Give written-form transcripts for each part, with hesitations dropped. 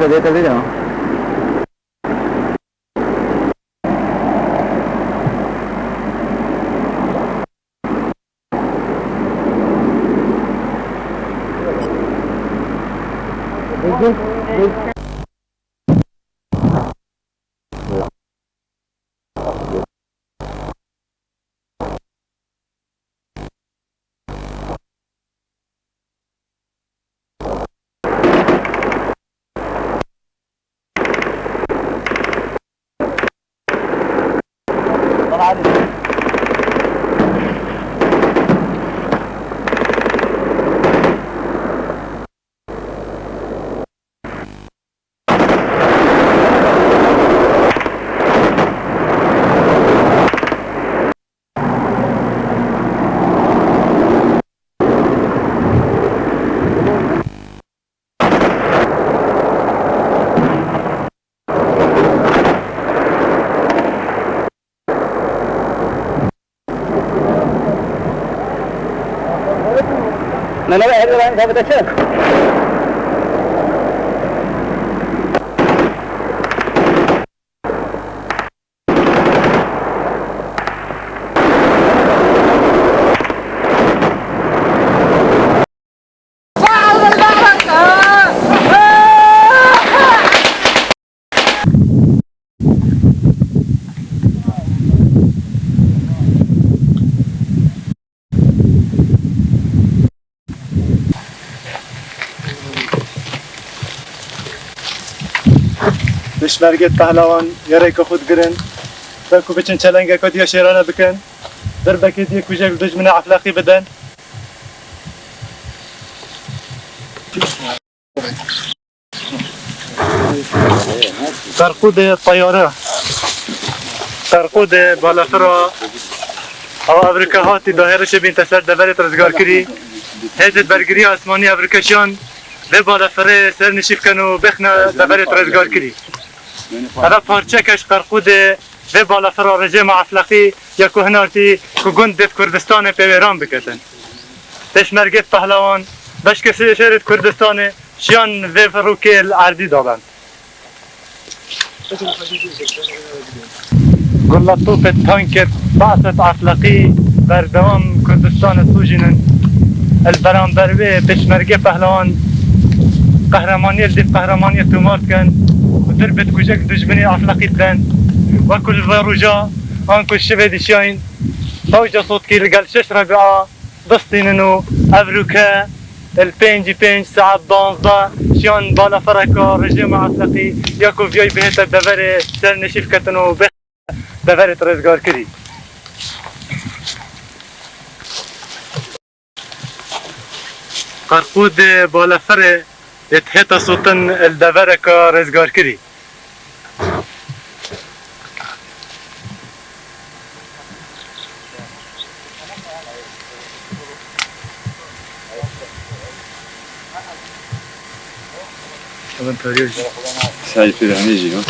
vedete il video? Mana ada orang saya baca. بشمرگت پهلوان یاره که خود گرن بکو بچن چلنگه کد یا شیرانه بکن در بکید یک وجه دجمن عفلاقی بدن قرقود طیاره قرقود بالافرا او افریقا هاتی داهرش بین تسر دبرت رزگار کری هیدت برگری آسمانی افریقاشان به بالافره سر نشیف کنو بخنا دبرت رزگار کری هذا پارچه کش قرقود به بالافرا رژیم عفلقی یا کهنارتی که گند دیت کردستان پیویران بکتن پشمرگت پهلوان بشک شهرت کردستان شیان و فروکیل عردی دادند قلطوف تانكت بعثت عفلقي بردوام كردستان سوجنن البرانبروي بشمرگه پهلوان قهرمانية لديف قهرمانية تومارت كان ودربت كوجك دجمني عفلقي بدن وكل فاروجا انكو الشبه شاين فوجا صوت كي لقال شش ربعة بسطيننو افروكا البينجي بينج ساعات دانزا شيان بالا فركا رجيم عفلقي ياكو فياي بهتا دفري سر نشيف كتنو بخ دفري ترزگار كري قرقود بالا فري يتحيط صوتن الدفركا رزگار كري Sai per amici, no?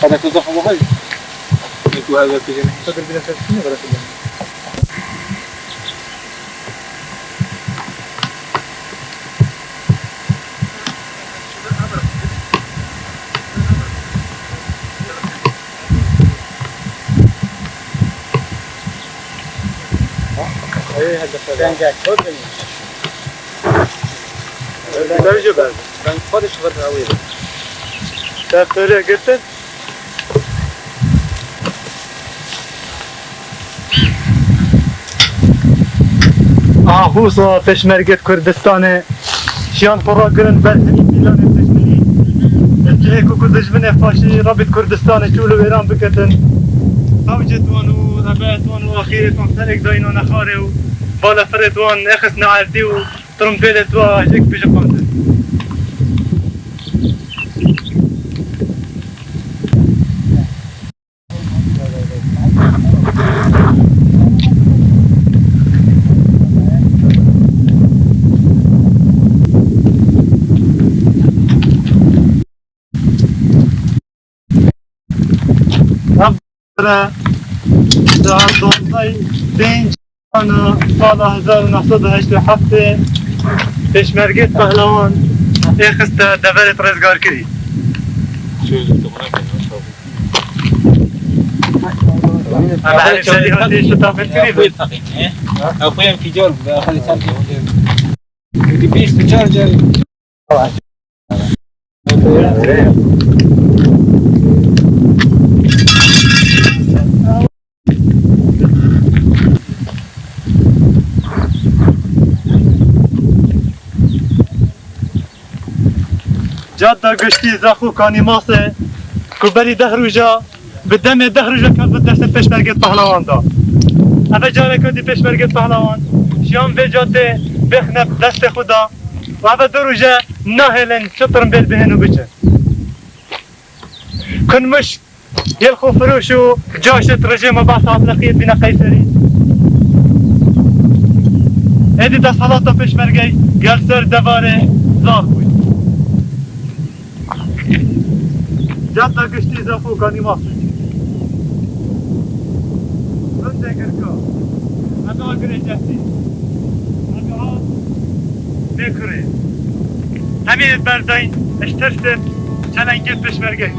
هذا كذا هو غير. يكون هذا في جنة. تقدر بنا تسميه ولا تقدر. ايه هذا كان جاك خذ مني درجه بعد كان خذش غير عويل تفرق قلت هوصا پشمرگت کردستان شیان فرا گرن برزنی پیلان دجمنی الجهه کو دجمنه فاشی رابط کردستان چولو ایران بکتن فوجت وانو ربعت وانو اخیرت وان سرک داینو نخاره و بالا فرد وان اخس نعردی و ترمپیلت و هجک بجقانده شهر ساعت 12 سال 1987 پشمرگه پهلوان اخست دورت رزگار کری اما هر چندی هاتی شتافت کری بود اخویم تجار بود آخری چند کردی 24 جل جاده گشتی زخو کانی ماسه که بری 10 روزا به دم 10 روزا که به دست پشمرگه پهلوان دا اوه جاره کدی پشمرگه پهلوان شیام به جاده بخنه دست خدا و اوه 2 روزا نهلن شطرم بیل بهنو بچه کنمش یل خو فروشو جاشت رژیم بحث اطلقیت بین قیصری ایدی دست حالاتا پشمرگه گل سر دواره زار بود جاده گشتی زخو کانی ماسه رنده گرکا همه آگره جهتی همه ها بکره همین بردین اشترست چلنگی پشمرگه